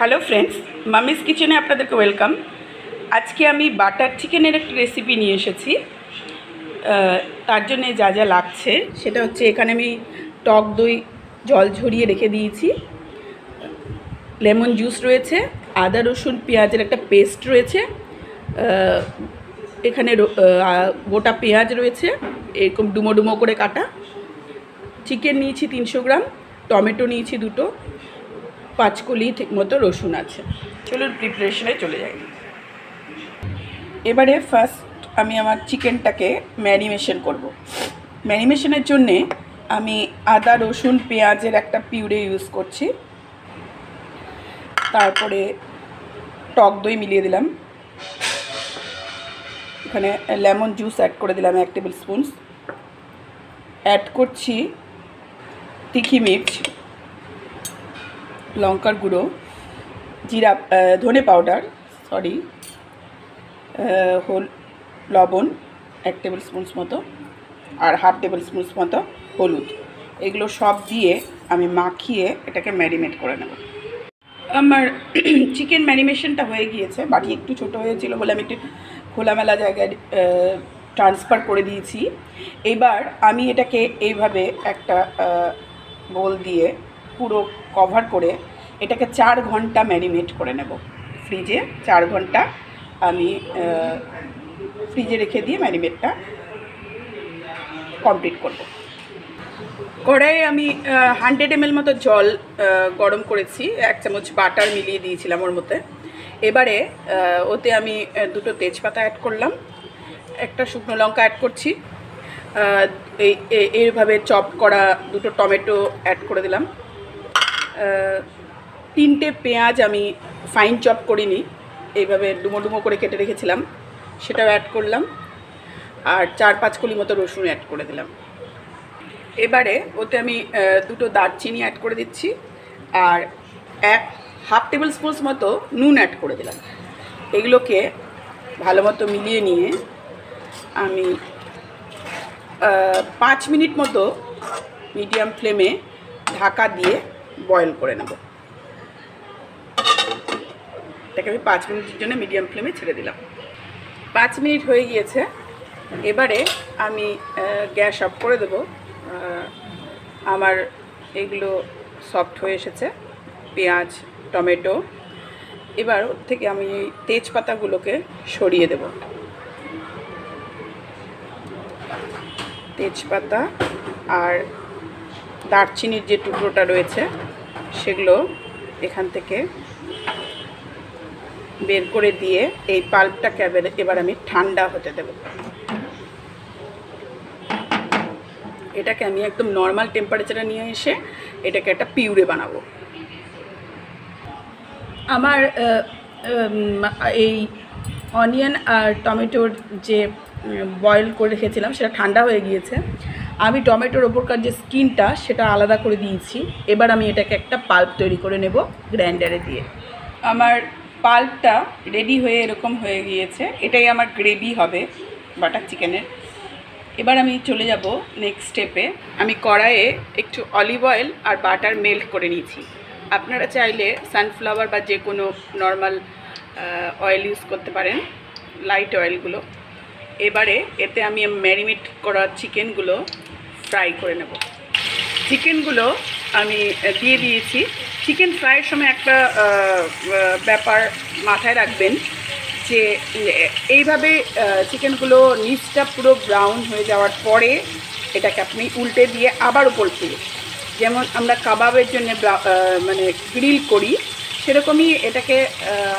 Hello friends, মামিস কিচেনে আপনাদেরকে welcome. আজকে আমি বাটার চিকেনের একটা রেসিপি নিয়ে এসেছি। তার জন্যে যা যা লাগছে সেটা হচ্ছে, এখানে আমি টক দই জল ঝরিয়ে রেখে দিয়েছি, লেমন জুস রয়েছে, আদা রসুন পেঁয়াজের একটা পেস্ট রয়েছে, এখানে গোটা পেঁয়াজ রয়েছে এরকম ডুমো ডুমো করে কাটা, চিকেন নিয়েছি 300 গ্রাম, টমেটো নিয়েছি 2টো, 5 কলি ঠিক মতো রসুন আছে। চলুন প্রিপারেশনে চলে যাই। এবারে ফার্স্ট আমি আমার চিকেনটাকে ম্যারিনেশন করব। ম্যারিনেশনের জন্যে আমি আদা রসুন পেঁয়াজের একটা পিউরে ইউজ করছি, তারপরে টক দই মিলিয়ে দিলাম, এখানে লেমন জুস অ্যাড করে দিলাম 1 টেবিল স্পুন, অ্যাড করছি তিখি মির্চ, লঙ্কার গুঁড়ো, জিরা ধনে পাউডার, লবণ 1 টেবিল স্পুন মতো, আর 1/2 টেবিল স্পুন মতো হলুদ। এগুলো সব দিয়ে আমি মাখিয়ে এটাকে ম্যারিনেট করে নেব। আমার চিকেন ম্যারিনেশনটা হয়ে গিয়েছে, বাটি একটু ছোট হয়েছিল বলে আমি একটু খোলামেলা জায়গায় ট্রান্সফার করে দিয়েছি। এবার আমি এটাকে এইভাবে একটা বোল দিয়ে পুরো কভার করে এটাকে 4 ঘন্টা ম্যারিনেট করে নেব ফ্রিজে। 4 ঘন্টা আমি ফ্রিজে রেখে দিয়ে ম্যারিনেটটা কমপ্লিট করব। কড়াইয়ে আমি 100 ml মতো জল গরম করেছি, 1 চামচ বাটার মিলিয়ে দিয়েছিলাম ওর মধ্যে। এবারে ওতে আমি 2টো তেজপাতা অ্যাড করলাম, একটা শুকনো লঙ্কা অ্যাড করছি, এইভাবে চপ করা 2টো টমেটো অ্যাড করে দিলাম, 3টে পেঁয়াজ আমি ফাইন চপ করিনি, এইভাবে ডুমো ডুমো করে কেটে রেখেছিলাম, সেটাও অ্যাড করলাম, আর 4-5 কলি মতো রসুন অ্যাড করে দিলাম। এবারে ওতে আমি 2টো দারচিনি অ্যাড করে দিচ্ছি, আর 1/2 টেবিল স্পুন মতো নুন অ্যাড করে দিলাম। এগুলোকে ভালো মতো মিলিয়ে নিয়ে আমি 5 মিনিট মতো মিডিয়াম ফ্লেমে ঢাকা দিয়ে বয়েল করে নেব। এটাকে আমি 5 মিনিটের জন্য মিডিয়াম ফ্লেমে ছেড়ে দিলাম। 5 মিনিট হয়ে গিয়েছে, এবারে আমি গ্যাস অফ করে দেবো। আমার এগুলো সফট হয়ে এসেছে, পেঁয়াজ টমেটো। এবার ওর থেকে আমি এই তেজপাতাগুলোকে সরিয়ে দেব। তেজপাতা আর দারচিনির যে টুকরোটা রয়েছে সেগুলো এখান থেকে বের করে দিয়ে এই পাল্পটাকে এবার আমি ঠান্ডা হতে দেব। এটাকে আমি একদম নর্মাল টেম্পারেচারে নিয়ে এসে এটাকে একটা পিউরে বানাবো। আমার এই অনিয়ন আর টমেটোর যে বয়েল করে রেখেছিলাম সেটা ঠান্ডা হয়ে গিয়েছে। আমি টমেটোর ওপরকার যে স্কিনটা সেটা আলাদা করে দিয়েছি। এবার আমি এটাকে একটা পাল্প তৈরি করে নেব গ্রাইন্ডারে দিয়ে। আমার পাল্পটা রেডি হয়ে এরকম হয়ে গিয়েছে, এটাই আমার গ্রেভি হবে বাটার চিকেনের। এবার আমি চলে যাব নেক্সট স্টেপে। আমি কড়াইয়ে একটু অলিভ অয়েল আর বাটার মেল্ট করে নিয়েছি। আপনারা চাইলে সানফ্লাওয়ার বা যে কোনো নর্মাল অয়েল ইউজ করতে পারেন, লাইট অয়েলগুলো। এবারে এতে আমি ম্যারিনেট করা চিকেনগুলো ফ্রাই করে নেব। চিকেনগুলো আমি দিয়ে দিয়েছি। চিকেন ফ্রাইয়ের সময় একটা ব্যাপার মাথায় রাখবেন যে এইভাবে চিকেনগুলো নিচটা পুরো ব্রাউন হয়ে যাওয়ার পরে এটাকে আপনি উল্টে দিয়ে আবার উপর দিয়ে, যেমন আমরা কাবাবের জন্য মানে গ্রিল করি সেরকমই এটাকে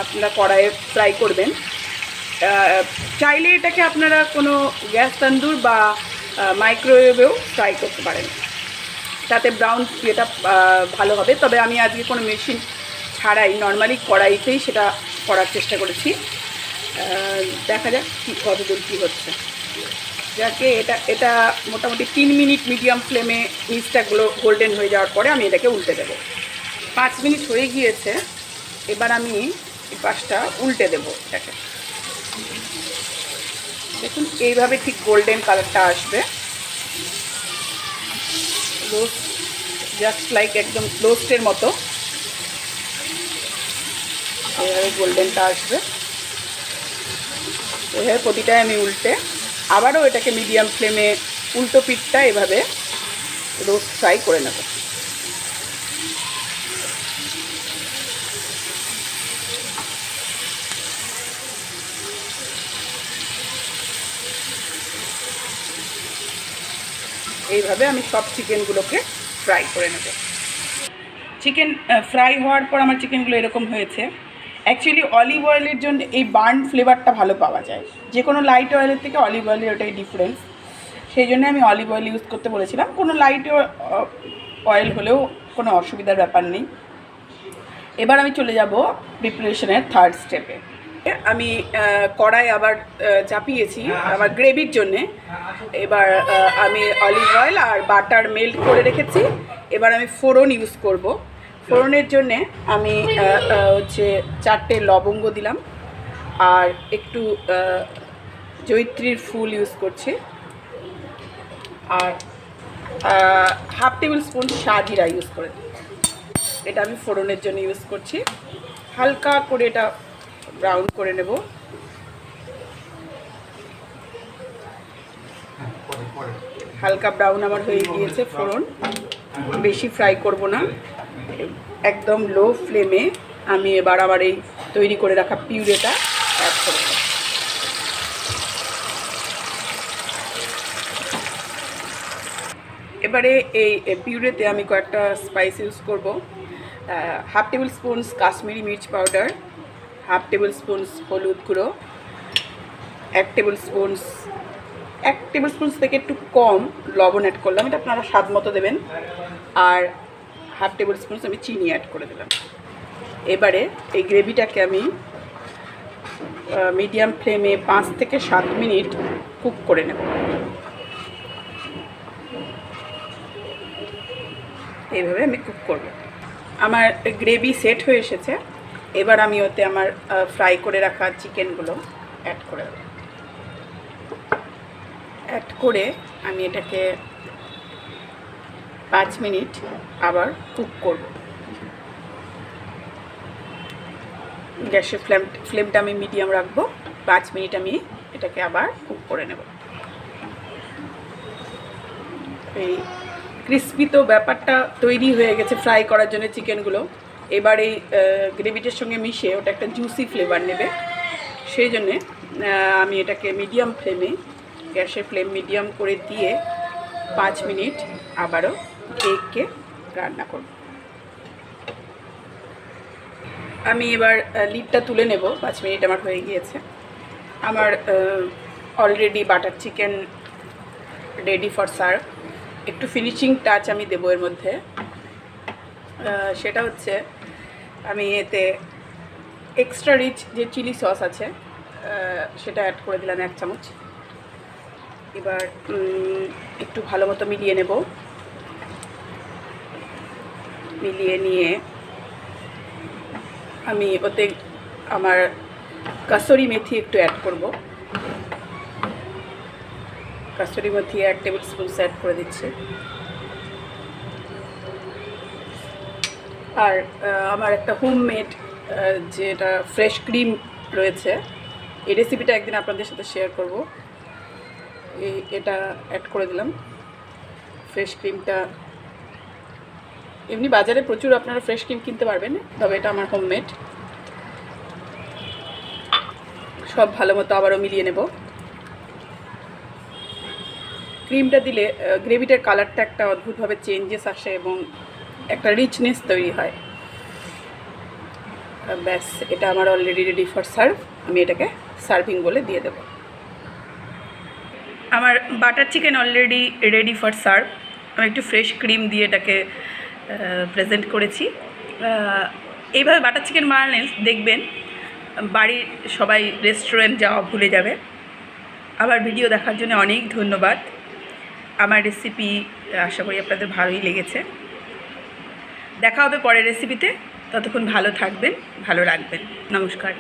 আপনারা কড়াইয়ে ফ্রাই করবেন। চাইলে এটাকে আপনারা কোনো গ্যাস তন্দুর বা মাইক্রোওয়েভেও ফ্রাই করতে পারেন, তাতে ব্রাউন ইয়েটা ভালো হবে। তবে আমি আজকে কোনো মেশিন ছাড়াই নর্মালি কড়াইতেই সেটা করার চেষ্টা করেছি। দেখা যাক কতদূর কী হচ্ছে। যাকে এটা মোটামুটি 3 মিনিট মিডিয়াম ফ্লেমে নিচটা গোল্ডেন হয়ে যাওয়ার পরে আমি এটাকে উল্টে দেবো। 5 মিনিট হয়ে গিয়েছে, এবার আমি এই পাশটা উল্টে দেবো। এটাকে দেখুন এইভাবে ঠিক গোল্ডেন কালারটা আসবে, রোস্ট জাস্ট লাইক একদম রোস্টের মতো। এভাবে গোল্ডেনটা আসবে। এভাবে প্রতিটাই আমি উল্টে আবারও এটাকে মিডিয়াম ফ্লেমে উল্টো পিঠটা এভাবে রোস্ট ফ্রাই করে নেব। এইভাবে আমি সব চিকেনগুলোকে ফ্রাই করে নেব। চিকেন ফ্রাই হওয়ার পর আমার চিকেনগুলো এরকম হয়েছে। অ্যাকচুয়ালি অলিভ অয়েলের জন্য এই বার্ন ফ্লেভারটা ভালো পাওয়া যায়, যে কোনো লাইট অয়েলের থেকে অলিভ অয়েলের ওটাই ডিফারেন্স। সেই জন্য আমি অলিভ অয়েল ইউজ করতে বলেছিলাম। কোনো লাইট অয়েল হলেও কোনো অসুবিধার ব্যাপার নেই। এবার আমি চলে যাব প্রিপারেশনের থার্ড স্টেপে। আমি কড়াই আবার চাপিয়েছি আমার গ্রেভির জন্যে। এবার আমি অলিভ অয়েল আর বাটার মেল্ট করে রেখেছি। এবার আমি ফোড়ন ইউজ করব। ফোড়নের জন্যে আমি হচ্ছে 4টে লবঙ্গ দিলাম, আর একটু জয়িত্রীর ফুল ইউজ করছি, আর half table spoon shahjeera use করে দিই। এটা আমি ফোড়নের জন্য ইউজ করছি। হালকা করে এটা ব্রাউন করে নেব। হালকা ব্রাউন আমার হয়ে গিয়েছে ফোড়ন, বেশি ফ্রাই করব না, একদম লো ফ্লেমে আমি এবার আবার এই তৈরি করে রাখা পিউরেটা অ্যাড করব। এবারে এই পিউরেতে আমি কয়েকটা স্পাইস ইউজ করব। হাফ টেবিল স্পুনস কাশ্মীরি মির্চ পাউডার, হাফ টেবিল স্পুনস হলুদ গুঁড়ো, 1 টেবিল স্পুনস থেকে একটু কম লবণ অ্যাড করলাম, এটা আপনারা স্বাদ মতো দেবেন, আর হাফ টেবিল স্পুনস আমি চিনি অ্যাড করে দিলাম। এবারে এই গ্রেভিটাকে আমি মিডিয়াম ফ্লেমে 5 থেকে 7 মিনিট কুক করে নেব। এইভাবে আমি কুক করব। আমার গ্রেভি সেট হয়ে এসেছে। এবার আমি ওতে আমার ফ্রাই করে রাখা চিকেনগুলো অ্যাড করে দেব। অ্যাড করে আমি এটাকে 5 মিনিট আবার কুক করব। গ্যাসের ফ্লেমটা আমি মিডিয়াম রাখবো। 5 মিনিট আমি এটাকে আবার কুক করে নেব। এই ক্রিস্পি তো ব্যাপারটা তৈরি হয়ে গেছে ফ্রাই করার জন্য চিকেনগুলো। এবার এই গ্রেভিটার সঙ্গে মিশে ওটা একটা জুসি ফ্লেভার নেবে। সেই জন্যে আমি এটাকে মিডিয়াম ফ্লেমে, গ্যাসের ফ্লেম মিডিয়াম করে দিয়ে 5 মিনিট আবারও এগকে রান্না করব। আমি এবার লিডটা তুলে নেব। 5 মিনিট আমার হয়ে গিয়েছে। আমার already butter chicken ready for serve. একটু ফিনিশিং টাচ আমি দেবো এর মধ্যে, সেটা হচ্ছে আমি এতে এক্সট্রা রিচ যে চিলি সস আছে সেটা অ্যাড করে দিলাম 1 চামচ। এবার একটু ভালো মতো মিলিয়ে নেব। মিলিয়ে নিয়ে আমি ওতে আমার কাসুরি মেথি একটু অ্যাড করব। কাসুরি মেথি 1 টেবিল স্পুন অ্যাড করে দিচ্ছি। আর আমার একটা হোমমেড যেটা ফ্রেশ ক্রিম রয়েছে, এই রেসিপিটা একদিন আপনাদের সাথে শেয়ার করব। এটা অ্যাড করে দিলাম। ফ্রেশ ক্রিমটা এমনি বাজারে প্রচুর আপনারা ফ্রেশ ক্রিম কিনতে পারবেন, তবে এটা আমার হোমমেড। সব ভালো মতো আবারও মিলিয়ে নেব। ক্রিমটা দিলে গ্রেভিটার কালারটা একটা অদ্ভুতভাবে চেঞ্জেস আসে এবং একটা রিচনেস তৈরি হয়। ব্যাস, এটা আমার অলরেডি রেডি ফর সার্ভ। আমি এটাকে সার্ভিং বলে দিয়ে দেব। আমার butter chicken already ready for serve. আমি একটু ফ্রেশ ক্রিম দিয়ে এটাকে প্রেজেন্ট করেছি। এইভাবে বাটার চিকেন বানালে দেখবেন বাড়ির সবাই রেস্টুরেন্ট যাওয়া ভুলে যাবে। আমার ভিডিও দেখার জন্য অনেক ধন্যবাদ। আমার রেসিপি আশা করি আপনাদের ভালোই লেগেছে। দেখা হবে পরের রেসিপিতে। ততক্ষণ ভালো থাকবেন, ভালো রাখবেন। নমস্কার।